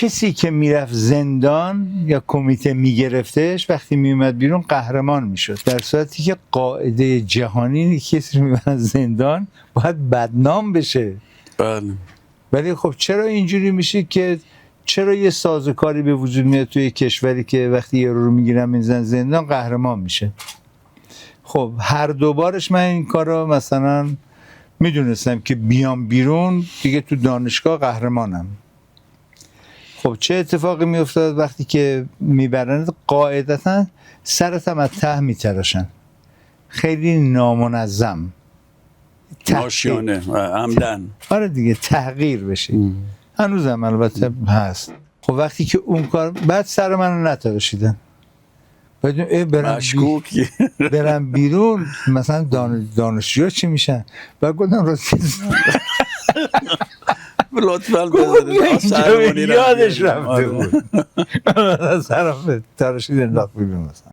کسی که میرفت زندان یا کمیته میگرفتش وقتی میومد بیرون قهرمان میشد، در صورتی که قاعده جهانی کسی رو میبرن زندان باید بدنام بشه. بله. ولی خب چرا اینجوری میشه که چرا یه سازوکاری به وجود میاد توی کشوری که وقتی یه رو میگیرن میزنن زندان قهرمان میشه؟ خب هر دوبارش من این کارو مثلا میدونستم که بیام بیرون دیگه تو دانشگاه قهرمانم. خب چه اتفاقی میافتاد وقتی که میبرن؟ قاعدتا سرت هم از ته میتراشن، خیلی نامنظم، ناشیانه عمدن. آره دیگه، تحقیر بشی. هنوزم البته هست. خب وقتی که اون کار، بعد سر منو نتراشیدن، مشکوکی. برم بیرون مثلا دانشجو چی میشن؟ بعد گفتم راستی لطفاً بذارید یادش رفته بود. سرم تراشید انداخت بیرون مثلا.